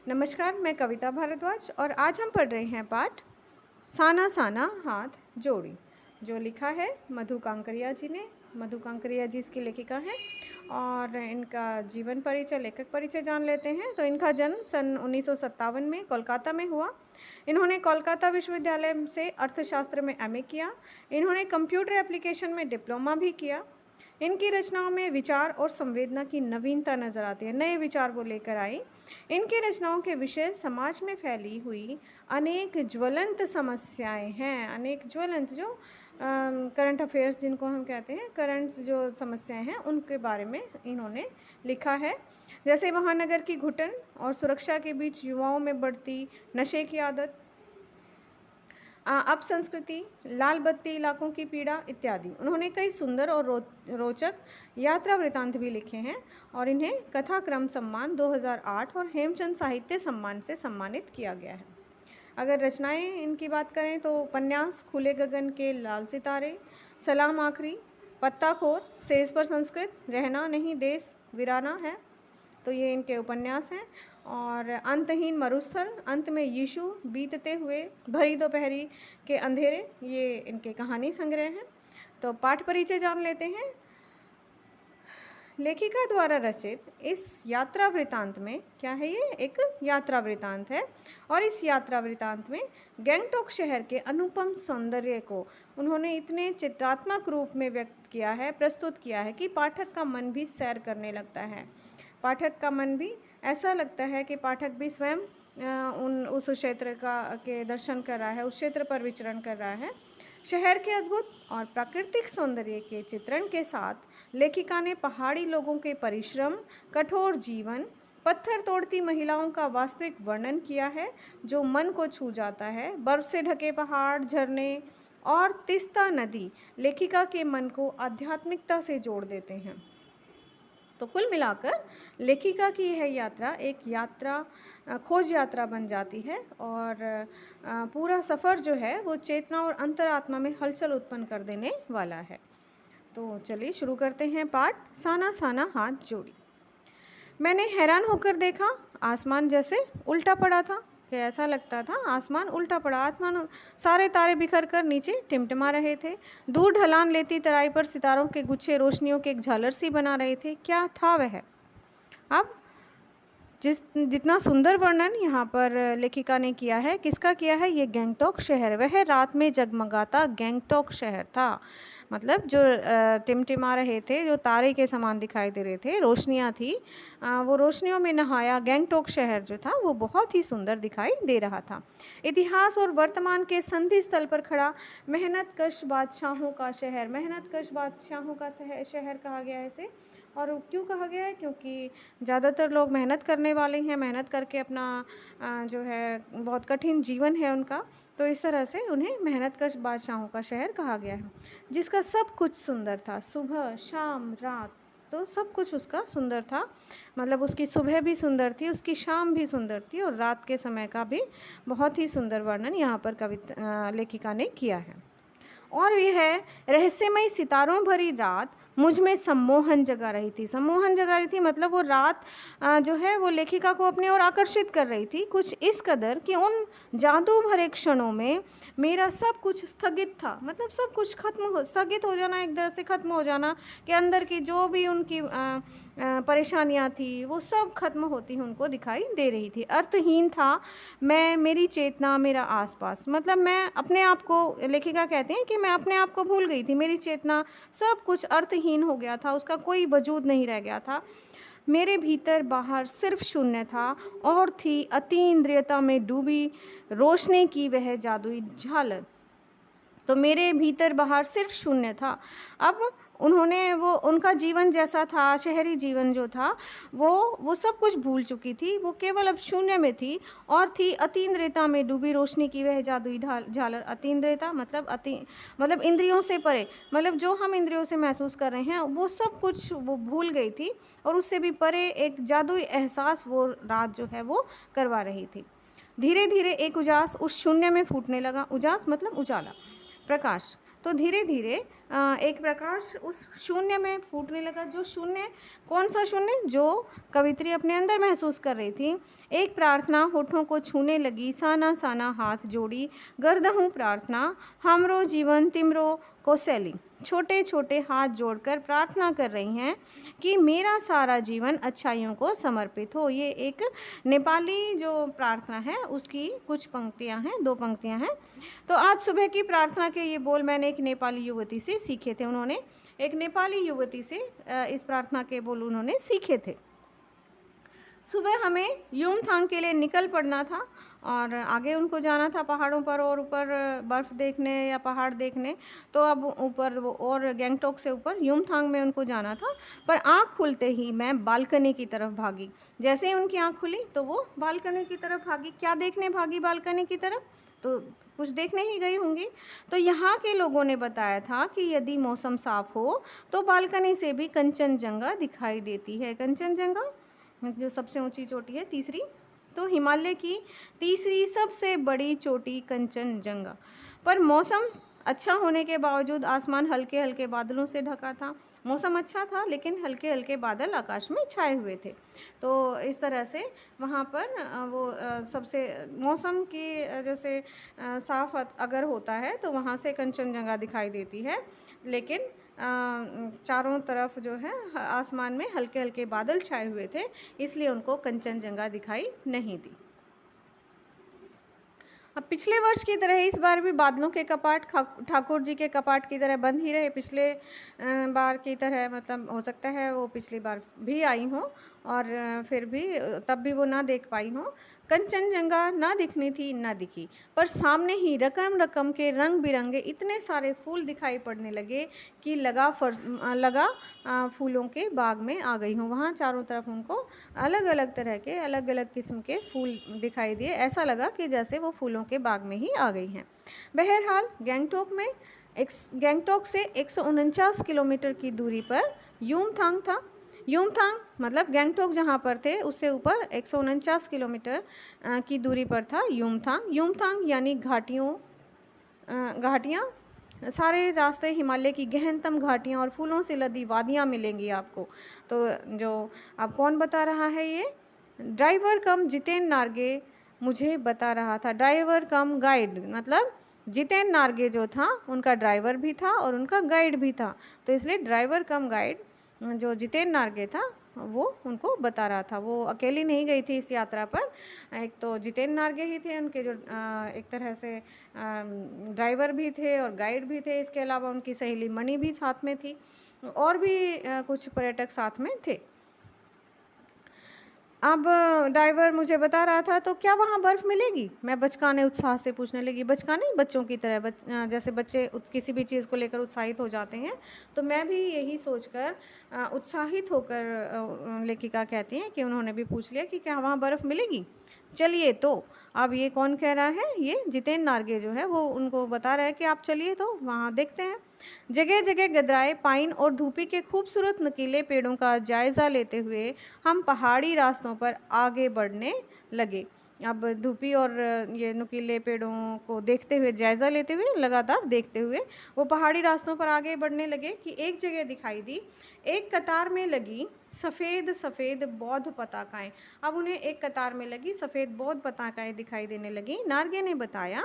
नमस्कार, मैं कविता भारद्वाज और आज हम पढ़ रहे हैं पाठ साना साना हाथ जोड़ी, जो लिखा है मधु कांकरिया जी ने। मधु कांकरिया जी इसकी लेखिका हैं और इनका जीवन परिचय, लेखक परिचय जान लेते हैं। तो इनका जन्म सन 1957 में कोलकाता में हुआ। इन्होंने कोलकाता विश्वविद्यालय से अर्थशास्त्र में एमए किया। इन्होंने कंप्यूटर एप्लीकेशन में डिप्लोमा भी किया। इनकी रचनाओं में विचार और संवेदना की नवीनता नजर आती है, नए विचार वो लेकर आई। इनकी रचनाओं के विषय समाज में फैली हुई अनेक ज्वलंत समस्याएं हैं, अनेक ज्वलंत जो करंट अफेयर्स जिनको हम कहते हैं, करंट जो समस्याएं हैं उनके बारे में इन्होंने लिखा है। जैसे महानगर की घुटन और सुरक्षा के बीच युवाओं में बढ़ती नशे की आदत, अपसंस्कृति, लाल बत्ती इलाकों की पीड़ा इत्यादि। उन्होंने कई सुंदर और रोचक यात्रा वृतांत भी लिखे हैं और इन्हें कथाक्रम सम्मान 2008 और हेमचंद साहित्य सम्मान से सम्मानित किया गया है। अगर रचनाएं इनकी बात करें तो उपन्यास खुले गगन के लाल सितारे, सलाम आखरी, पत्ताखोर, सेज पर संस्कृत, रहना नहीं देश वीराना है, तो ये इनके उपन्यास हैं। और अंतहीन मरुस्थल, अंत में यीशु, बीतते हुए, भरी दोपहरी के अंधेरे, ये इनके कहानी संग्रह हैं। तो पाठ परिचय जान लेते हैं। लेखिका द्वारा रचित इस यात्रा वृतांत में क्या है, ये एक यात्रा वृतांत है और इस यात्रा वृतांत में गैंगटॉक शहर के अनुपम सौंदर्य को उन्होंने इतने चित्रात्मक रूप में व्यक्त किया है, प्रस्तुत किया है कि पाठक का मन भी सैर करने लगता है। पाठक का मन भी ऐसा लगता है कि पाठक भी स्वयं उस क्षेत्र के दर्शन कर रहा है, उस क्षेत्र पर विचरण कर रहा है। शहर के अद्भुत और प्राकृतिक सौंदर्य के चित्रण के साथ लेखिका ने पहाड़ी लोगों के परिश्रम, कठोर जीवन, पत्थर तोड़ती महिलाओं का वास्तविक वर्णन किया है जो मन को छू जाता है। बर्फ से ढके पहाड़, झरने और तीस्ता नदी लेखिका के मन को आध्यात्मिकता से जोड़ देते हैं। तो कुल मिलाकर लेखिका की यह यात्रा एक यात्रा, खोज यात्रा बन जाती है और पूरा सफ़र जो है वो चेतना और अंतरात्मा में हलचल उत्पन्न कर देने वाला है। तो चलिए शुरू करते हैं पाठ साना साना हाथ जोड़ी। मैंने हैरान होकर देखा, आसमान जैसे उल्टा पड़ा था कि ऐसा लगता था आसमान उल्टा पड़ा, आसमान सारे तारे बिखर कर नीचे टिमटिमा रहे थे। दूर ढलान लेती तराई पर सितारों के गुच्छे रोशनियों के एक झालर सी बना रहे थे। क्या था वह? अब जितना सुंदर वर्णन यहाँ पर लेखिका ने किया है, किसका किया है? ये गैंगटॉक शहर, वह रात में जगमगाता गैंगटॉक शहर था। मतलब जो टिमटिमा रहे थे, जो तारे के समान दिखाई दे रहे थे, रोशनियाँ थी, वो रोशनियों में नहाया गैंगटॉक शहर जो था वो बहुत ही सुंदर दिखाई दे रहा था। इतिहास और वर्तमान के संधि स्थल पर खड़ा मेहनतकश बादशाहों का शहर, मेहनतकश बादशाहों का शहर कहा गया है इसे। और क्यों कहा गया है? क्योंकि ज़्यादातर लोग मेहनत करने वाले हैं, मेहनत करके अपना जो है बहुत कठिन जीवन है उनका, तो इस तरह से उन्हें मेहनतकश बादशाहों का शहर कहा गया है, जिसका सब कुछ सुंदर था। सुबह, शाम, रात, तो सब कुछ उसका सुंदर था। मतलब उसकी सुबह भी सुंदर थी, उसकी शाम भी सुंदर थी और रात के समय का भी बहुत ही सुंदर वर्णन यहाँ पर लेखिका ने किया है। और यह रहस्यमय सितारों भरी रात मुझ में सम्मोहन जगा रही थी। सम्मोहन जगा रही थी मतलब वो रात जो है वो लेखिका को अपनी ओर आकर्षित कर रही थी, कुछ इस कदर कि उन जादू भरे क्षणों में मेरा सब कुछ स्थगित था। मतलब सब कुछ स्थगित हो जाना, एक तरह से ख़त्म हो जाना, कि अंदर की जो भी उनकी परेशानियाँ थी वो सब खत्म होती उनको दिखाई दे रही थी। अर्थहीन था मैं, मेरी चेतना, मेरा आसपास। मतलब मैं अपने आप को, लेखिका कहते हैं कि मैं अपने आप को भूल गई थी, मेरी चेतना, सब कुछ अर्थहीन हो गया था, उसका कोई वजूद नहीं रह गया था। मेरे भीतर बाहर सिर्फ शून्य था और थी अतीन्द्रियता में डूबी रोशनी की वह जादुई झालर। तो मेरे भीतर बाहर सिर्फ शून्य था। अब उन्होंने वो उनका जीवन जैसा था, शहरी जीवन जो था वो सब कुछ भूल चुकी थी, वो केवल अब शून्य में थी और थी अतीन्द्रियता में डूबी रोशनी की वह जादुई झालर। अतीन्द्रियता मतलब इंद्रियों से परे, मतलब जो हम इंद्रियों से महसूस कर रहे हैं वो सब कुछ वो भूल गई थी और उससे भी परे एक जादुई एहसास वो रात जो है वो करवा रही थी। धीरे धीरे एक उजास उस शून्य में फूटने लगा। उजास मतलब उजाला, प्रकाश। तो धीरे धीरे एक प्रकाश उस शून्य में फूटने लगा। जो शून्य, कौन सा शून्य? जो कवित्री अपने अंदर महसूस कर रही थी। एक प्रार्थना होठों को छूने लगी, साना साना हाथ जोड़ी, गर्दहूँ प्रार्थना, हमरो जीवन तिमरो कौशली। छोटे छोटे हाथ जोड़कर प्रार्थना कर रही हैं कि मेरा सारा जीवन अच्छाइयों को समर्पित हो। ये एक नेपाली जो प्रार्थना है उसकी कुछ पंक्तियां हैं, 2 पंक्तियां हैं। तो आज सुबह की प्रार्थना के ये बोल मैंने एक नेपाली युवती से सीखे थे। उन्होंने एक नेपाली युवती से इस प्रार्थना के बोल उन्होंने सीखे थे। सुबह हमें युमथांग के लिए निकल पड़ना था और आगे उनको जाना था पहाड़ों पर और ऊपर बर्फ़ देखने या पहाड़ देखने। तो अब ऊपर और गैंगटॉक से ऊपर युमथांग में उनको जाना था। पर आँख खुलते ही मैं बालकनी की तरफ भागी। जैसे ही उनकी आँख खुली तो वो बालकनी की तरफ भागी। क्या देखने भागी बालकनी की तरफ? तो कुछ देखने ही गई होंगी। तो यहाँ के लोगों ने बताया था कि यदि मौसम साफ़ हो तो बालकनी से भी कंचनजंगा दिखाई देती है। कंचनजंगा जो सबसे ऊंची चोटी है, तीसरी, तो हिमालय की तीसरी सबसे बड़ी चोटी कंचनजंगा। पर मौसम अच्छा होने के बावजूद आसमान हल्के हल्के बादलों से ढका था। मौसम अच्छा था लेकिन हल्के हल्के बादल आकाश में छाए हुए थे। तो इस तरह से वहाँ पर वो सबसे मौसम की जैसे साफ अगर होता है तो वहाँ से कंचनजंगा दिखाई देती है। लेकिन चारों तरफ जो है आसमान में हल्के हल्के बादल छाए हुए थे, इसलिए उनको कंचनजंगा दिखाई नहीं दी। अब पिछले वर्ष की तरह इस बार भी बादलों के कपाट ठाकुर जी के कपाट की तरह बंद ही रहे। पिछले बार की तरह, मतलब हो सकता है वो पिछली बार भी आई हों और फिर भी तब भी वो ना देख पाई हों। कंचनजंगा ना दिखनी थी, ना दिखी, पर सामने ही रकम रकम के रंग बिरंगे इतने सारे फूल दिखाई पड़ने लगे कि लगा फूलों के बाग में आ गई हूँ। वहाँ चारों तरफ उनको अलग अलग तरह के, अलग अलग किस्म के फूल दिखाई दिए। ऐसा लगा कि जैसे वो फूलों के बाग में ही आ गई हैं। बहरहाल गैंगटॉक से 149 किलोमीटर की दूरी पर युमथांग था। युमथांग मतलब गैंगटॉक जहाँ पर थे उससे ऊपर 149 किलोमीटर की दूरी पर था युमथांग। युमथांग यानी घाटियाँ। सारे रास्ते हिमालय की गहनतम घाटियाँ और फूलों से लदी वादियाँ मिलेंगी आपको। तो जो अब कौन बता रहा है? ये ड्राइवर कम जितेन नार्गे मुझे बता रहा था। ड्राइवर कम गाइड, मतलब जितेन नार्गे जो था उनका ड्राइवर भी था और उनका गाइड भी था। तो इसलिए ड्राइवर कम गाइड जो जितेन नार्गे था वो उनको बता रहा था। वो अकेली नहीं गई थी इस यात्रा पर। एक तो जितेन नार्गे ही थे उनके जो एक तरह से ड्राइवर भी थे और गाइड भी थे। इसके अलावा उनकी सहेली मणि भी साथ में थी और भी कुछ पर्यटक साथ में थे। अब ड्राइवर मुझे बता रहा था, तो क्या वहाँ बर्फ़ मिलेगी? मैं बचकाने उत्साह से पूछने लगी। बचकाने बच्चों की तरह, जैसे बच्चे किसी भी चीज़ को लेकर उत्साहित हो जाते हैं, तो मैं भी यही सोचकर उत्साहित होकर लेखिका कहती हैं कि उन्होंने भी पूछ लिया कि क्या वहाँ बर्फ़ मिलेगी। चलिए, तो अब ये कौन कह रहा है? ये जितेन नार्गे जो है वो उनको बता रहा है कि आप चलिए तो वहाँ देखते हैं। जगह जगह गदराए पाइन और धूपी के खूबसूरत नुकीले पेड़ों का जायज़ा लेते हुए हम पहाड़ी रास्तों पर आगे बढ़ने लगे। अब धूपी और ये नुकीले पेड़ों को देखते हुए, जायज़ा लेते हुए, लगातार देखते हुए वो पहाड़ी रास्तों पर आगे बढ़ने लगे कि एक जगह दिखाई दी, एक कतार में लगी सफ़ेद सफ़ेद बौद्ध पताकाएं। अब उन्हें एक कतार में लगी सफ़ेद बौद्ध पताकाएं दिखाई देने लगी। नार्गे ने बताया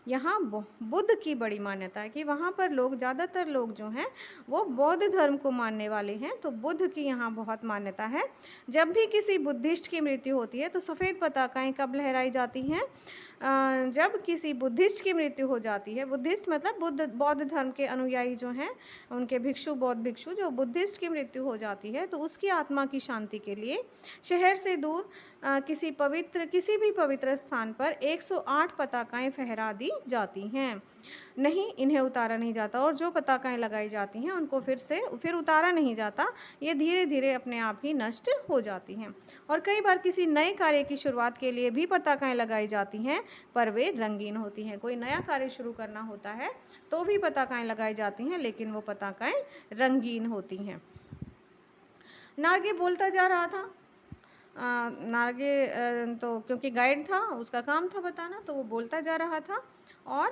यहाँ बुद्ध की बड़ी मान्यता है कि वहाँ पर लोग, ज़्यादातर लोग जो हैं वो बौद्ध धर्म को मानने वाले हैं। तो बुद्ध की यहाँ बहुत मान्यता है। जब भी किसी बुद्धिस्ट की मृत्यु होती है तो सफ़ेद पताकाएं कब लहराई जाती हैं? जब किसी बुद्धिस्ट की मृत्यु हो जाती है। बुद्धिस्ट मतलब बौद्ध धर्म के अनुयायी जो हैं, उनके भिक्षु, बौद्ध भिक्षु, जो बुद्धिस्ट की मृत्यु हो जाती है तो उसकी आत्मा की शांति के लिए शहर से दूर किसी भी पवित्र स्थान पर 108 पताकाएं फहरा दी जाती हैं। नहीं, इन्हें उतारा नहीं जाता, और जो पताकाएं लगाई जाती हैं उनको फिर उतारा नहीं जाता। ये धीरे धीरे अपने आप ही नष्ट हो जाती हैं। और कई बार किसी नए कार्य की शुरुआत के लिए भी पताकाएं लगाई जाती हैं, पर वे रंगीन होती हैं। कोई नया कार्य शुरू करना होता है तो भी पताकाएं लगाई जाती हैं, लेकिन वो पताकाएं रंगीन होती हैं। नार्गे बोलता जा रहा था। नार्गे तो क्योंकि गाइड था, उसका काम था बताना, तो वो बोलता जा रहा था और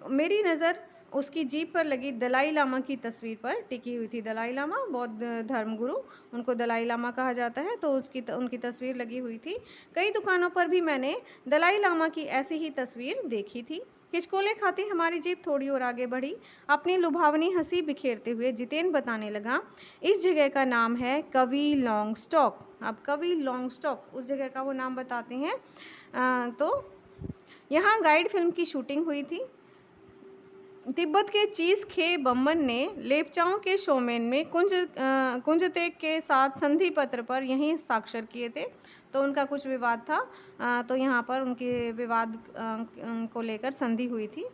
मेरी नज़र उसकी जीभ पर लगी दलाई लामा की तस्वीर पर टिकी हुई थी। दलाई लामा बौद्ध धर्मगुरु, उनको दलाई लामा कहा जाता है, तो उनकी तस्वीर लगी हुई थी। कई दुकानों पर भी मैंने दलाई लामा की ऐसी ही तस्वीर देखी थी। हिचकोले खाती हमारी जीभ थोड़ी और आगे बढ़ी। अपनी लुभावनी हंसी बिखेरते हुए जितेन बताने लगा, इस जगह का नाम है कवि लॉन्ग स्टॉक। अब कवि लॉन्ग स्टॉक उस जगह का वो नाम बताते हैं। तो यहाँ गाइड फिल्म की शूटिंग हुई थी। तिब्बत के चीज खे बम्बन ने लेपचाओं के शोमेन में कुंजतेक के साथ संधि पत्र पर यहीं हस्ताक्षर किए थे। तो उनका कुछ विवाद था, तो यहाँ पर उनके विवाद को लेकर संधि हुई थी।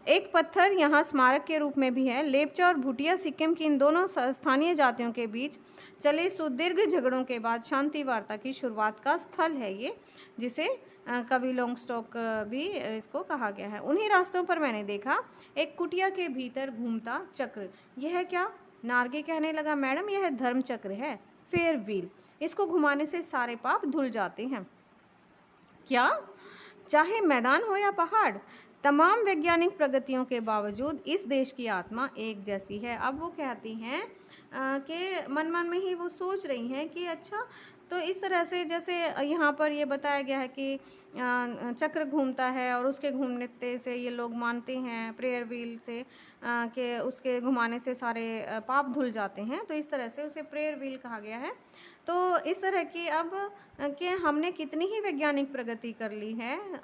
एक पत्थर यहाँ स्मारक के रूप में भी है। लेपचा और भूटिया सिक्किम की इन दोनों स्थानीय जातियों के बीच चले सुदीर्घ झगड़ों के बाद शांति वार्ता की शुरुआत का स्थल है ये, जिसे कवि लॉन्ग स्टॉक भी इसको कहा गया है। उन्हीं रास्तों पर मैंने देखा एक कुटिया के भीतर घूमता चक्र। यह क्या? नार्गे कहने लगा, मैडम यह धर्म चक्र है, फेयर व्हील। इसको घुमाने से सारे पाप धुल जाते हैं। क्या? चाहे मैदान हो या पहाड़, तमाम वैज्ञानिक प्रगतियों के बावजूद इस देश की आत्मा एक जैसी है। अब वो कहती हैं कि मन मन में ही वो सोच रही हैं कि अच्छा, तो इस तरह से जैसे यहाँ पर ये बताया गया है कि चक्र घूमता है और उसके घूमने से ये लोग मानते हैं प्रेयर व्हील से कि उसके घुमाने से सारे पाप धुल जाते हैं, तो इस तरह से उसे प्रेयर व्हील कहा गया है। तो इस तरह की अब कि हमने कितनी ही वैज्ञानिक प्रगति कर ली है,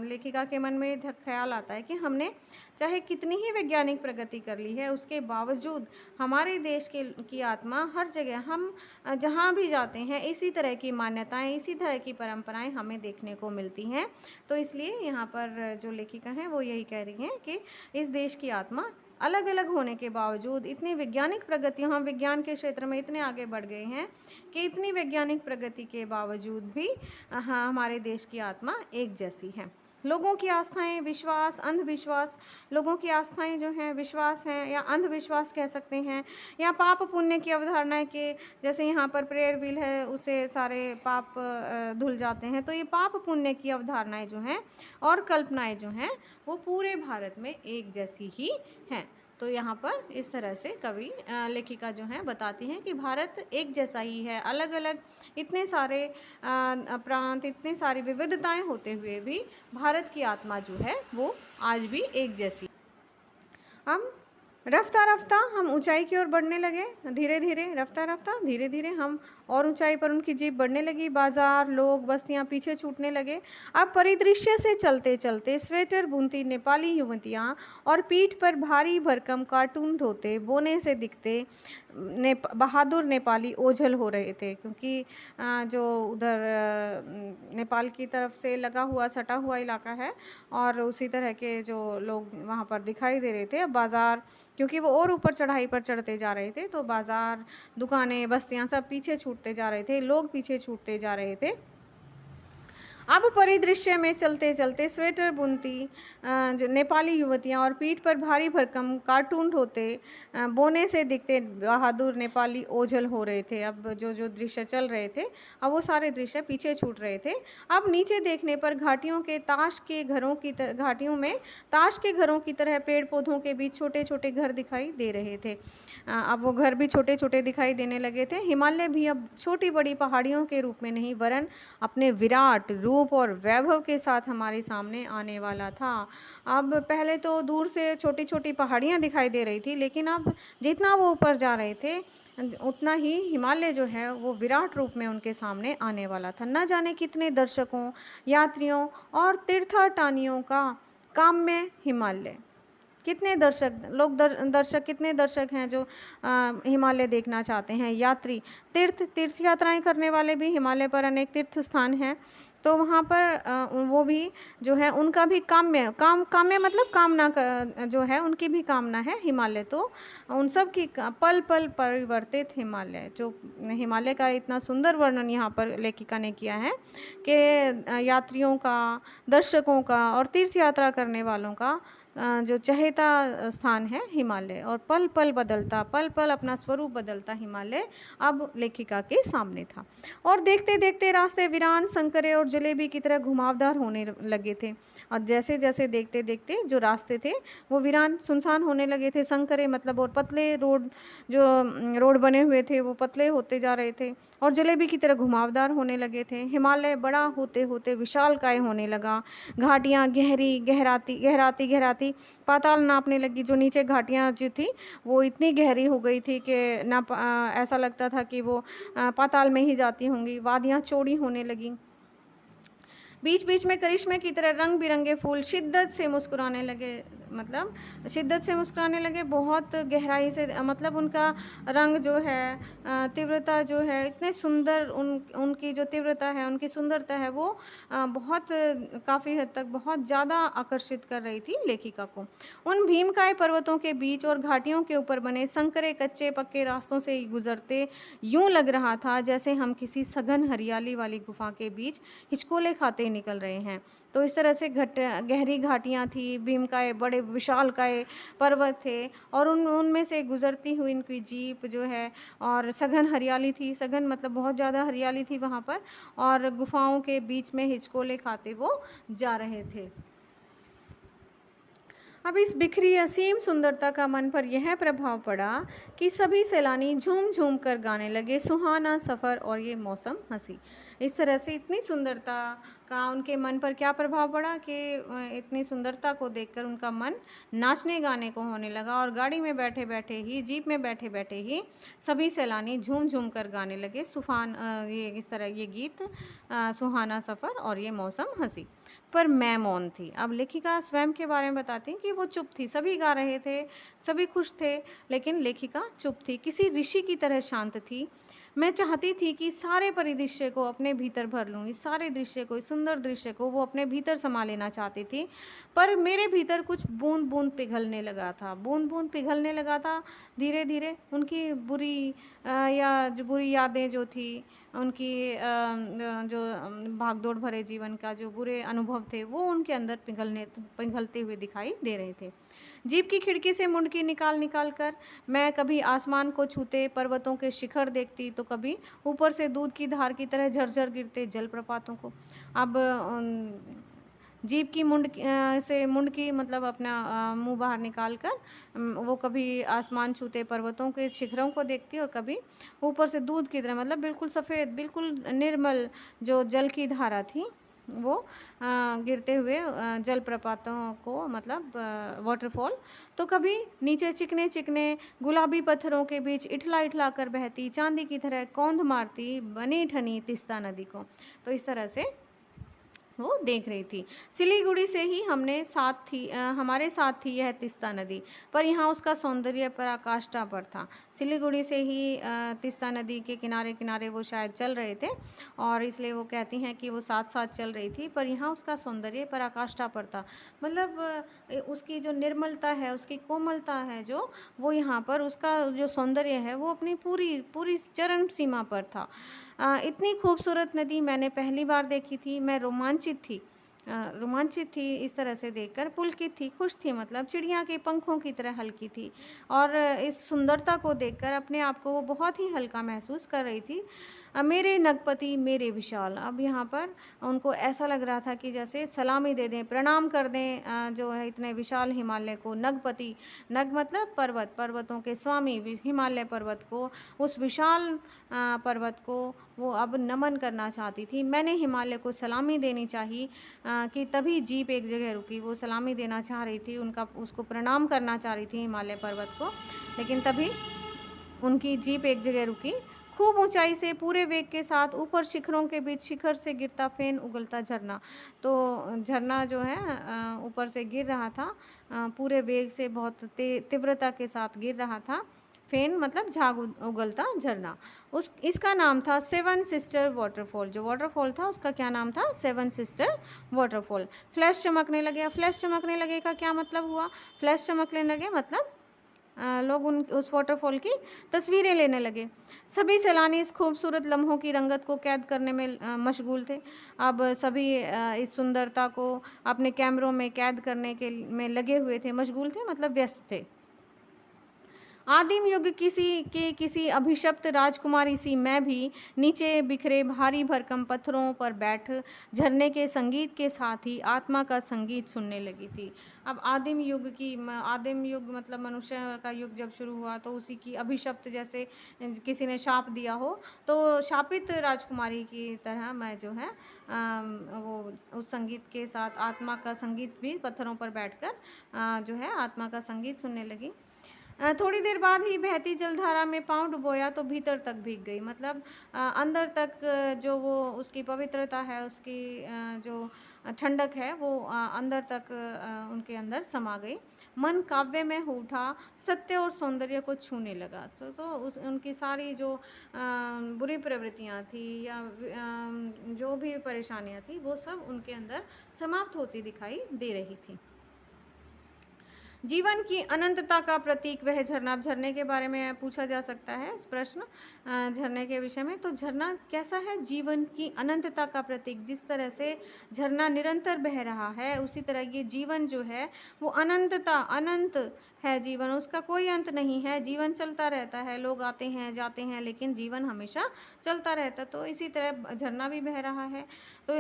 लेखिका के मन में ख्याल आता है कि हमने चाहे कितनी ही वैज्ञानिक प्रगति कर ली है, उसके बावजूद हमारे देश की आत्मा हर जगह, हम जहाँ भी जाते हैं इसी तरह की मान्यताएं, इसी तरह की परंपराएं हमें देखने को मिलती हैं। तो इसलिए यहाँ पर जो लेखिका हैं वो यही कह रही हैं कि इस देश की आत्मा अलग अलग होने के बावजूद, इतनी वैज्ञानिक प्रगति, हम विज्ञान के क्षेत्र में इतने आगे बढ़ गए हैं कि इतनी वैज्ञानिक प्रगति के बावजूद भी हमारे देश की आत्मा एक जैसी है। लोगों की आस्थाएं, विश्वास, अंधविश्वास, लोगों की आस्थाएं जो हैं विश्वास हैं या अंधविश्वास कह सकते हैं, या पाप पुण्य की अवधारणा है कि जैसे यहाँ पर प्रेयर व्हील है उसे सारे पाप धुल जाते हैं, तो ये पाप पुण्य की अवधारणाएं जो हैं और कल्पनाएं जो हैं वो पूरे भारत में एक जैसी ही हैं। तो यहाँ पर इस तरह से कवि लेखिका जो हैं बताती हैं कि भारत एक जैसा ही है, अलग अलग इतने सारे प्रांत, इतनी सारी विविधताएं होते हुए भी भारत की आत्मा जो है वो आज भी एक जैसी। अब रफ्ता रफ्ता हम ऊंचाई की ओर बढ़ने लगे, धीरे धीरे, रफ्ता रफ्ता धीरे धीरे हम और ऊंचाई पर उनकी जीप बढ़ने लगी। बाजार, लोग, बस्तियां पीछे छूटने लगे। अब परिदृश्य से चलते चलते स्वेटर बुनती नेपाली युवतियां और पीठ पर भारी भरकम कार्टून ढोते बोने से दिखते बहादुर नेपाली ओझल हो रहे थे, क्योंकि जो उधर नेपाल की तरफ से लगा हुआ सटा हुआ इलाका है और उसी तरह के जो लोग वहाँ पर दिखाई दे रहे थे। अब बाज़ार, क्योंकि वो और ऊपर चढ़ाई पर चढ़ते जा रहे थे, तो बाज़ार, दुकानें, बस्तियाँ सब पीछे छूटते जा रहे थे, लोग पीछे छूटते जा रहे थे। अब परिदृश्य में चलते चलते स्वेटर बुनती जो नेपाली युवतियां और पीठ पर भारी भरकम कार्टून ढोते बोने से दिखते बहादुर नेपाली ओझल हो रहे थे। अब जो जो दृश्य चल रहे थे, अब वो सारे दृश्य पीछे छूट रहे थे। अब नीचे देखने पर घाटियों में ताश के घरों की तरह पेड़ पौधों के बीच छोटे छोटे घर दिखाई दे रहे थे। अब वो घर भी छोटे छोटे दिखाई देने लगे थे। हिमालय भी अब छोटी बड़ी पहाड़ियों के रूप में नहीं, वरन अपने विराट रूप और वैभव के साथ हमारे सामने आने वाला था। अब पहले तो दूर से छोटी छोटी पहाड़ियाँ दिखाई दे रही थी, लेकिन अब जितना वो ऊपर जा रहे थे उतना ही हिमालय जो है वो विराट रूप में उनके सामने आने वाला था। न जाने कितने दर्शकों, यात्रियों और तीर्थाटनियों का काम्य हिमालय, कितने दर्शक कितने दर्शक हैं जो हिमालय देखना चाहते हैं। यात्री, तीर्थ यात्राएं करने वाले भी, हिमालय पर अनेक तीर्थ स्थान हैं, तो वहाँ पर वो भी जो है उनका भी काम्य मतलब कामना जो है उनकी भी कामना है हिमालय। तो उन सब की पल पल परिवर्तित हिमालय, जो हिमालय का इतना सुंदर वर्णन यहाँ पर लेखिका ने किया है कि यात्रियों का, दर्शकों का और तीर्थ यात्रा करने वालों का जो चहेता स्थान है हिमालय, और पल पल बदलता, पल पल अपना स्वरूप बदलता हिमालय अब लेखिका के सामने था। और देखते देखते रास्ते वीरान, संकरे और जलेबी की तरह घुमावदार होने लगे थे। और जैसे जैसे देखते देखते जो रास्ते थे वो वीरान, सुनसान होने लगे थे। संकरे मतलब और पतले रोड, जो रोड बने हुए थे वो पतले होते जा रहे थे और जलेबी की तरह घुमावदार होने लगे थे। हिमालय बड़ा होते होते विशालकाय होने लगा। घाटियाँ गहरी गहराती गहराती गहराती पाताल नापने लगी। जो नीचे घाटियाँ जो थी वो इतनी गहरी हो गई थी कि ऐसा लगता था कि वो पाताल में ही जाती होंगी। वादियाँ चौड़ी होने लगीं। बीच बीच में करिश्मे की तरह रंग बिरंगे फूल शिद्दत से मुस्कुराने लगे, मतलब शिद्दत से मुस्कुराने लगे, बहुत गहराई से, मतलब उनका रंग जो है, तीव्रता जो है, इतने सुंदर, उनकी जो तीव्रता है, उनकी सुंदरता है, वो बहुत काफ़ी हद तक बहुत ज़्यादा आकर्षित कर रही थी लेखिका को। उन भीमकाय पर्वतों के बीच और घाटियों के ऊपर बने संकरे कच्चे पक्के रास्तों से गुजरते यूं लग रहा था जैसे हम किसी सघन हरियाली वाली गुफा के बीच हिचकोले खाते निकल रहे हैं। तो इस तरह से गहरी घाटियाँ थी, भीमकाय बड़े विशालकाय पर्वत थे, और उनमें से गुजरती हुई इनकी जीप जो है, और सघन हरियाली थी, सघन मतलब बहुत ज़्यादा हरियाली थी वहाँ पर, और गुफाओं के बीच में हिचकोले खाते वो जा रहे थे। अब इस बिखरी असीम सुंदरता का मन पर यह प्रभाव पड़ा कि सभी सैलानी झूम झूम कर गाने लगे, सुहाना सफ़र और ये मौसम हंसी। इस तरह से इतनी सुंदरता का उनके मन पर क्या प्रभाव पड़ा कि इतनी सुंदरता को देखकर उनका मन नाचने गाने को होने लगा, और गाड़ी में बैठे बैठे ही, जीप में बैठे बैठे ही सभी सैलानी झूम झूम कर गाने लगे ये इस तरह ये गीत, सुहाना सफ़र और ये मौसम हंसी। पर मैं मौन थी। अब लेखिका स्वयं के बारे में बताती हैं कि वो चुप थी। सभी गा रहे थे, सभी खुश थे, लेकिन लेखिका चुप थी, किसी ऋषि की तरह शांत थी। मैं चाहती थी कि सारे परिदृश्य को अपने भीतर भर लूँ, इस सारे दृश्य को, इस सुंदर दृश्य को वो अपने भीतर समा लेना चाहती थी। पर मेरे भीतर कुछ बूंद बूंद पिघलने लगा था, बूंद बूंद पिघलने लगा था धीरे धीरे। उनकी बुरी या जो बुरी यादें जो थी, उनकी जो भागदौड़ भरे जीवन का जो बुरे अनुभव थे, वो उनके अंदर पिघलते हुए दिखाई दे रहे थे। जीप की खिड़की से मुंडकी निकाल निकाल कर मैं कभी आसमान को छूते पर्वतों के शिखर देखती, तो कभी ऊपर से दूध की धार की तरह झरझर गिरते जलप्रपातों को। अब जीप की से मुंडकी मतलब अपना मुंह बाहर निकाल कर वो कभी आसमान छूते पर्वतों के शिखरों को देखती, और कभी ऊपर से दूध की तरह, मतलब बिल्कुल सफ़ेद, बिल्कुल निर्मल जो जल की धारा थी, वो गिरते हुए जलप्रपातों को, मतलब वाटरफॉल। तो कभी नीचे चिकने चिकने गुलाबी पत्थरों के बीच इठला इठला कर बहती चांदी की तरह कौंध मारती बनी ठनी तिस्ता नदी को। तो इस तरह से वो देख रही थी। सिलीगुड़ी से ही हमारे साथ थी यह तिस्ता नदी, पर यहाँ उसका सौंदर्य पराकाष्ठा पर था। सिलीगुड़ी से ही तिस्ता नदी के किनारे किनारे वो शायद चल रहे थे, और इसलिए वो कहती हैं कि वो साथ साथ चल रही थी, पर यहाँ उसका सौंदर्य पराकाष्ठा पर था। मतलब उसकी जो निर्मलता है, उसकी कोमलता है, जो वो यहाँ पर उसका जो सौंदर्य है वो अपनी पूरी पूरी चरम सीमा पर था। इतनी खूबसूरत नदी मैंने पहली बार देखी थी। मैं रोमांचित थी इस तरह से देखकर, पुलकित थी, खुश थी, मतलब चिड़िया के पंखों की तरह हल्की थी, और इस सुंदरता को देखकर अपने आप को वो बहुत ही हल्का महसूस कर रही थी। मेरे नगपति मेरे विशाल, अब यहाँ पर उनको ऐसा लग रहा था कि जैसे सलामी दे दें, प्रणाम कर दें जो है इतने विशाल हिमालय को। नगपति, नग मतलब पर्वत, पर्वतों के स्वामी हिमालय पर्वत को, उस विशाल पर्वत को वो अब नमन करना चाहती थी। मैंने हिमालय को सलामी देनी चाहिए कि तभी जीप एक जगह रुकी। वो सलामी देना चाह रही थी, उसको प्रणाम करना चाह रही थी हिमालय पर्वत को, लेकिन तभी उनकी जीप एक जगह रुकी। खूब ऊंचाई से पूरे वेग के साथ ऊपर शिखरों के बीच शिखर से गिरता फेन उगलता झरना। तो झरना जो है ऊपर से गिर रहा था, पूरे वेग से बहुत तीव्रता के साथ गिर रहा था। फेन मतलब झाग उगलता झरना। इसका नाम था सेवन सिस्टर वाटरफॉल। जो वाटरफॉल था उसका क्या नाम था? Seven sister waterfall. फ्लैश चमकने लगे। फ्लैश चमकने लगे का क्या मतलब हुआ? फ्लैश चमकने लगे मतलब लोग उन उस वाटरफॉल की तस्वीरें लेने लगे। सभी सैलानी इस खूबसूरत लम्हों की रंगत को कैद करने में मशगूल थे। अब सभी इस सुंदरता को अपने कैमरों में कैद करने के में लगे हुए थे, मशगूल थे मतलब व्यस्त थे। आदिम युग किसी अभिशप्त राजकुमारी सी मैं भी नीचे बिखरे भारी भरकम पत्थरों पर बैठ झरने के संगीत के साथ ही आत्मा का संगीत सुनने लगी थी। अब आदिम युग मतलब मनुष्य का युग जब शुरू हुआ तो उसी की अभिशप्त, जैसे किसी ने शाप दिया हो, तो शापित राजकुमारी की तरह मैं जो है वो उस संगीत के साथ आत्मा का संगीत भी पत्थरों पर बैठकर जो है आत्मा का संगीत सुनने लगी। थोड़ी देर बाद ही बहती जलधारा में पाँव डुबोया तो भीतर तक भीग गई, मतलब अंदर तक जो वो उसकी पवित्रता है, उसकी जो ठंडक है वो अंदर तक उनके अंदर समा गई। मन काव्य में हो उठा, सत्य और सौंदर्य को छूने लगा। तो उनकी सारी जो बुरी प्रवृत्तियाँ थी या जो भी परेशानियाँ थी वो सब उनके अंदर समाप्त होती दिखाई दे रही थी। जीवन की अनंतता का प्रतीक वह झरना। अब झरने के बारे में पूछा जा सकता है इस प्रश्न झरने के विषय में। तो झरना कैसा है? जीवन की अनंतता का प्रतीक। जिस तरह से झरना निरंतर बह रहा है उसी तरह ये जीवन जो है वो अनंत है। जीवन, उसका कोई अंत नहीं है, जीवन चलता रहता है, लोग आते हैं जाते हैं लेकिन जीवन हमेशा चलता रहता। तो इसी तरह झरना भी बह रहा है। तो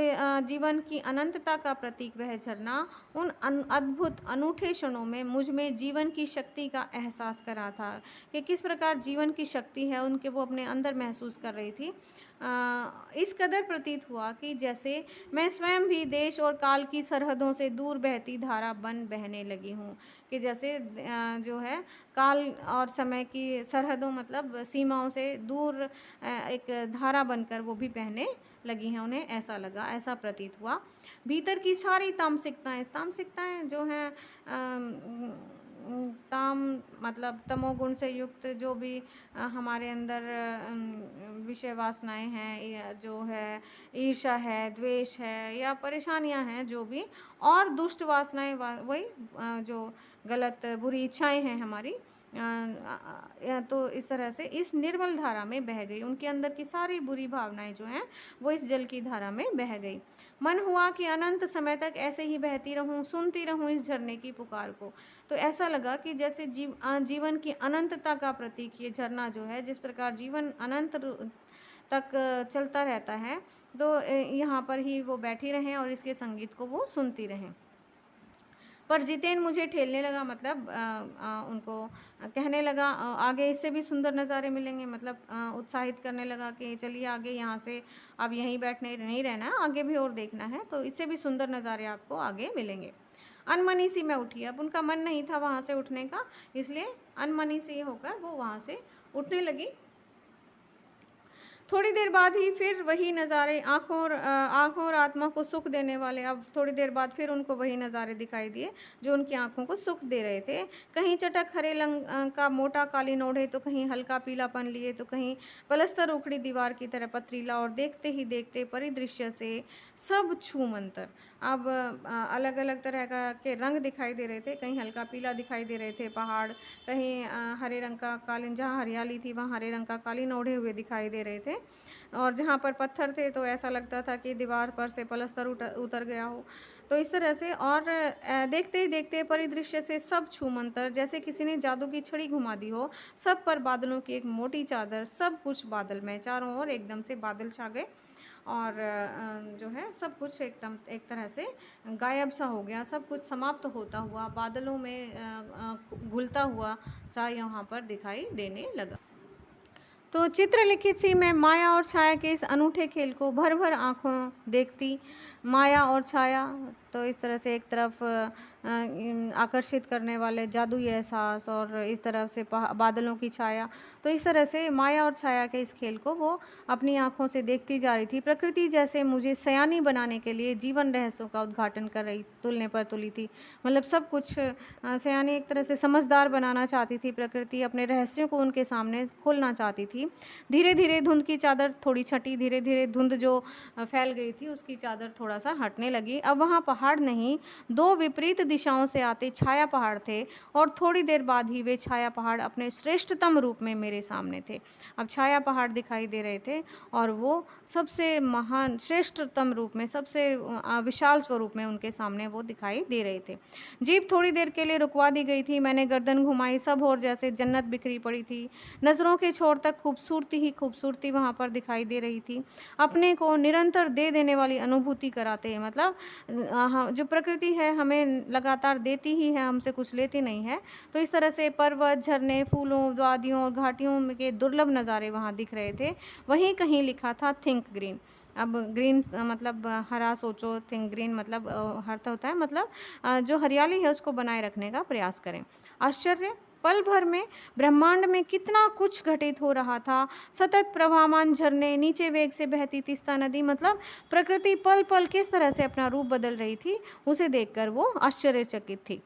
जीवन की अनंतता का प्रतीक वह झरना उन अद्भुत अनूठे क्षणों में मुझ में जीवन की शक्ति का एहसास करा था कि किस प्रकार जीवन की शक्ति है उनके वो अपने अंदर महसूस कर रही थी। इस कदर प्रतीत हुआ कि जैसे मैं स्वयं भी देश और काल की सरहदों से दूर बहती धारा बन बहने लगी हूँ, कि जैसे जो है काल और समय की सरहदों मतलब सीमाओं से दूर एक धारा बनकर वो भी बहने लगी हैं, उन्हें ऐसा लगा, ऐसा प्रतीत हुआ। भीतर की सारी तामसिकताएं जो हैं ताम मतलब तमोगुण से युक्त जो भी हमारे अंदर विषय वासनाएं हैं या जो है ईर्ष्या है, द्वेष है या परेशानियां हैं जो भी, और दुष्ट वासनाएं वही जो गलत बुरी इच्छाएं हैं हमारी, तो इस तरह से इस निर्मल धारा में बह गई। उनके अंदर की सारी बुरी भावनाएं जो हैं वो इस जल की धारा में बह गई। मन हुआ कि अनंत समय तक ऐसे ही बहती रहूं, सुनती रहूं इस झरने की पुकार को। तो ऐसा लगा कि जैसे जीवन की अनंतता का प्रतीक ये झरना जो है, जिस प्रकार जीवन अनंत तक चलता रहता है, तो यहाँ पर ही वो बैठी रहें और इसके संगीत को वो सुनती रहें। पर जितेन मुझे ठेलने लगा, मतलब उनको कहने लगा आगे इससे भी सुंदर नज़ारे मिलेंगे, मतलब उत्साहित करने लगा कि चलिए आगे, यहाँ से अब यहीं बैठने नहीं रहना है, आगे भी और देखना है, तो इससे भी सुंदर नज़ारे आपको आगे मिलेंगे। अनमनी सी मैं उठी। अब उनका मन नहीं था वहाँ से उठने का, इसलिए अनमनी सी होकर वो वहाँ से उठने लगी। थोड़ी देर बाद ही फिर वही नज़ारे आँखों और आत्मा को सुख देने वाले। अब थोड़ी देर बाद फिर उनको वही नज़ारे दिखाई दिए जो उनकी आँखों को सुख दे रहे थे। कहीं चटक हरे रंग का मोटा कालीन ओढ़े, तो कहीं हल्का पीलापन लिए, तो कहीं पलस्तर उखड़ी दीवार की तरह पथरीला, और देखते ही देखते परिदृश्य से सब छूमंतर। अब अलग अलग तरह के रंग दिखाई दे रहे थे, कहीं हल्का पीला दिखाई दे रहे थे पहाड़, कहीं हरे रंग का कालीन, जहाँ हरियाली थी वहाँ हरे रंग का कालीन ओढ़े हुए दिखाई दे रहे थे, और जहाँ पर पत्थर थे तो ऐसा लगता था कि दीवार पर से पलस्तर उतर गया हो। तो इस तरह से, और देखते ही देखते परिदृश्य से सब छूमंतर, जैसे किसी ने जादू की छड़ी घुमा दी हो। सब पर बादलों की एक मोटी चादर, सब कुछ बादल में, चारों ओर एकदम से बादल छा गए, और जो है सब कुछ एकदम एक तरह से गायब सा हो गया, सब कुछ समाप्त होता हुआ बादलों में घुलता हुआ सा यहाँ पर दिखाई देने लगा। तो चित्रलिखित सी मैं माया और छाया के इस अनूठे खेल को भर भर आँखों देखती। माया और छाया, तो इस तरह से एक तरफ आकर्षित करने वाले जादुई एहसास, और इस तरफ से बादलों की छाया। तो इस तरह से माया और छाया के इस खेल को वो अपनी आँखों से देखती जा रही थी। प्रकृति जैसे मुझे सयानी बनाने के लिए जीवन रहस्यों का उद्घाटन कर रही, तुलने पर तुली थी। मतलब सब कुछ सयानी एक तरह से समझदार बनाना चाहती थी प्रकृति, अपने रहस्यों को उनके सामने खोलना चाहती थी। धीरे धीरे धुंध की चादर थोड़ी छटी, धीरे धीरे धुंध जो फैल गई थी उसकी चादर थोड़ा थोड़ा सा हटने लगी। अब वहाँ पहाड़ नहीं, 2 विपरीत दिशाओं से आते छाया पहाड़ थे और थोड़ी देर बाद ही वे छाया पहाड़ अपने श्रेष्ठतम रूप में मेरे सामने थे। अब छाया पहाड़ दिखाई दे रहे थे और वो सबसे महान श्रेष्ठतम रूप में, सबसे विशाल स्वरूप में उनके सामने वो दिखाई दे रहे थे। जीप थोड़ी देर के लिए रुकवा दी गई थी। मैंने गर्दन घुमाई, सब और जैसे जन्नत बिखरी पड़ी थी। नज़रों के छोर तक खूबसूरती ही खूबसूरती वहाँ पर दिखाई दे रही थी। अपने को निरंतर दे देने वाली अनुभूति कराते हैं, मतलब जो प्रकृति है हमें लगातार देती ही है, हमसे कुछ लेती नहीं है। तो इस तरह से पर्वत, झरने, फूलों, वादियों और घाटियों के दुर्लभ नज़ारे वहाँ दिख रहे थे। वहीं कहीं लिखा था थिंक ग्रीन। अब ग्रीन मतलब हरा सोचो, थिंक ग्रीन मतलब अर्थ होता है मतलब जो हरियाली है उसको बनाए रखने का प्रयास करें। आश्चर्य, पल भर में ब्रह्मांड में कितना कुछ घटित हो रहा था। सतत प्रवाहमान झरने, नीचे वेग से बहती तीस्ता नदी, मतलब प्रकृति पल पल किस तरह से अपना रूप बदल रही थी, उसे देखकर वो आश्चर्यचकित थी।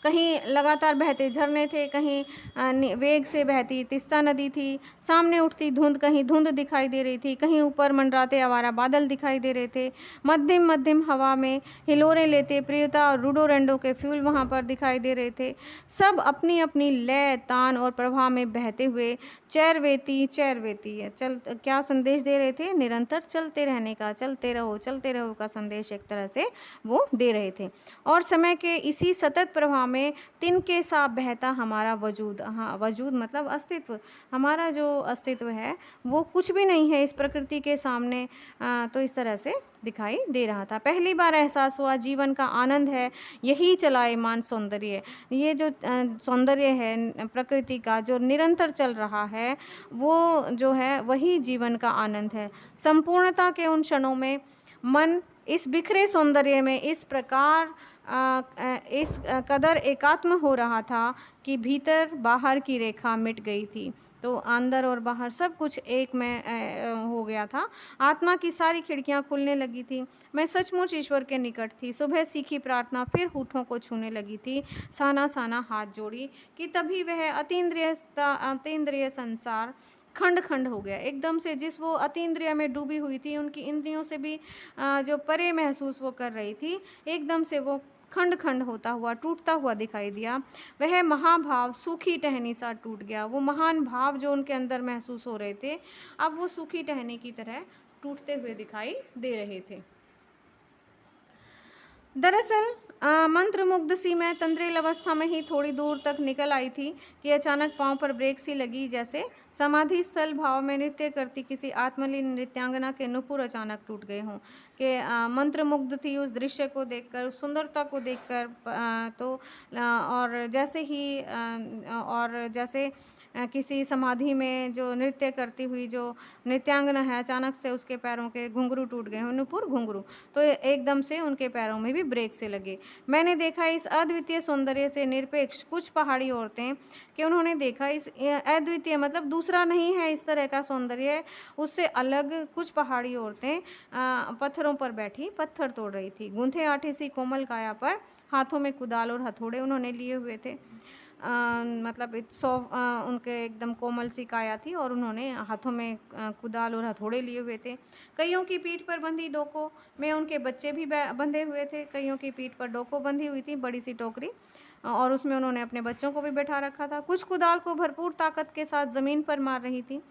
कहीं लगातार बहते झरने थे, कहीं वेग से बहती तीस्ता नदी थी, सामने उठती धुंध, कहीं धुंध दिखाई दे रही थी, कहीं ऊपर मंडराते आवारा बादल दिखाई दे रहे थे। मध्यम मध्यम हवा में हिलोरें लेते प्रियता और रोडोडेंड्रो के फूल वहाँ पर दिखाई दे रहे थे। सब अपनी अपनी लय, तान और प्रवाह में बहते हुए चैरवेती है चल क्या संदेश दे रहे थे, निरंतर चलते रहने का, चलते रहो का संदेश एक तरह से वो दे रहे थे। और समय के इसी सतत प्रवाह में तिनके सा बहता हमारा वजूद, हाँ वजूद मतलब अस्तित्व, हमारा जो अस्तित्व है वो कुछ भी नहीं है इस प्रकृति के सामने। तो इस तरह से दिखाई दे रहा था। पहली बार एहसास हुआ जीवन का आनंद है यही चलायमान सौंदर्य। ये जो सौंदर्य है प्रकृति का जो निरंतर चल रहा है वो जो है वही जीवन का आनंद है। संपूर्णता के उन क्षणों में मन इस बिखरे सौंदर्य में इस प्रकार इस कदर एकात्म हो रहा था कि भीतर बाहर की रेखा मिट गई थी। तो अंदर और बाहर सब कुछ एक में हो गया था। आत्मा की सारी खिड़कियां खुलने लगी थी। मैं सचमुच ईश्वर के निकट थी। सुबह सीखी प्रार्थना फिर होठों को छूने लगी थी। साना साना हाथ जोड़ी कि तभी वह अतीन्द्रिय संसार खंड खंड हो गया एकदम से। जिस वो अतीन्द्रिय में डूबी हुई थी, उनकी इंद्रियों से भी जो परे महसूस वो कर रही थी, एकदम से वो खंड खंड होता हुआ, टूटता हुआ दिखाई दिया। वह महाभाव सूखी टहनी सा टूट गया। वो महान भाव जो उनके अंदर महसूस हो रहे थे, अब वो सूखी टहनी की तरह टूटते हुए दिखाई दे रहे थे। दरअसल मंत्रमुग्ध सी मैं तंद्रेल अवस्था में ही थोड़ी दूर तक निकल आई थी कि अचानक पांव पर ब्रेक सी लगी, जैसे समाधि स्थल भाव में नृत्य करती किसी आत्मलीन नृत्यांगना के नुपुर अचानक टूट गए हों। कि मंत्रमुग्ध थी उस दृश्य को देखकर, उस सुंदरता को देखकर। और जैसे किसी समाधि में जो नृत्य करती हुई जो नृत्यांगना है, अचानक से उसके पैरों के घुंघरू टूट गए हों, नुपुर घुंघरू, तो एकदम से उनके पैरों में भी ब्रेक से लगे। मैंने देखा इस अद्वितीय सौंदर्य से निरपेक्ष कुछ पहाड़ी औरतें, कि उन्होंने देखा इस अद्वितीय मतलब दूसरा नहीं है इस तरह का सौंदर्य, उससे अलग कुछ पहाड़ी औरतें पत्थरों पर बैठी पत्थर तोड़ रही थी। गूंथे आटे सी कोमल काया पर हाथों में कुदाल और हथौड़े उन्होंने लिए हुए थे। मतलब उनके एकदम कोमल सी काया थी और उन्होंने हाथों में कुदाल और हथौड़े लिए हुए थे। कईयों की पीठ पर बंधी डोकों में उनके बच्चे भी बंधे हुए थे। कईयों की पीठ पर डोको बंधी हुई थी, बड़ी सी टोकरी, और उसमें उन्होंने अपने बच्चों को भी बैठा रखा था। कुछ कुदाल को भरपूर ताकत के साथ ज़मीन पर मार रही थी।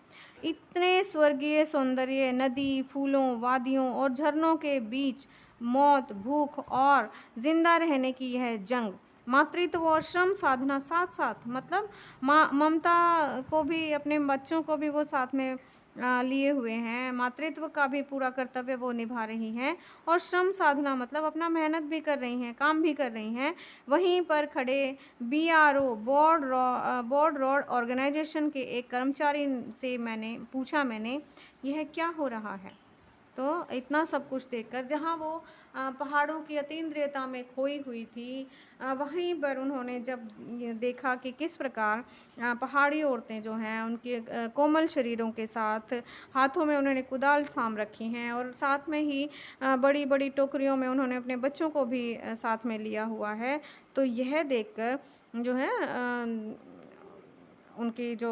इतने स्वर्गीय सौंदर्य, नदी, फूलों, वादियों और झरनों के बीच मौत, भूख और जिंदा रहने की यह जंग, मातृत्व और श्रम साधना साथ साथ, मतलब ममता को भी, अपने बच्चों को भी वो साथ में लिए हुए हैं, मातृत्व का भी पूरा कर्तव्य वो निभा रही हैं, और श्रम साधना मतलब अपना मेहनत भी कर रही हैं, काम भी कर रही हैं। वहीं पर खड़े BRO बोर्ड रोड ऑर्गेनाइजेशन के एक कर्मचारी से मैंने पूछा, यह क्या हो रहा है? तो इतना सब कुछ देखकर, जहाँ वो पहाड़ों की अतीन्द्रियता में खोई हुई थी, वहीं पर उन्होंने जब ये देखा कि किस प्रकार पहाड़ी औरतें जो हैं उनके कोमल शरीरों के साथ हाथों में उन्होंने कुदाल थाम रखी हैं, और साथ में ही बड़ी बड़ी टोकरियों में उन्होंने अपने बच्चों को भी साथ में लिया हुआ है, तो यह देखकर जो है उनकी जो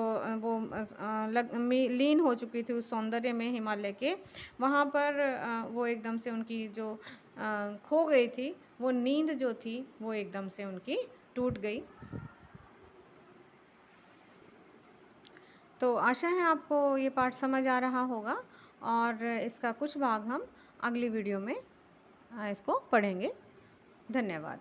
लीन हो चुकी थी उस सौंदर्य में हिमालय के, वहाँ पर वो एकदम से उनकी जो खो गई थी, वो नींद जो थी वो एकदम से उनकी टूट गई। तो आशा है आपको ये पाठ समझ आ रहा होगा और इसका कुछ भाग हम अगली वीडियो में इसको पढ़ेंगे। धन्यवाद।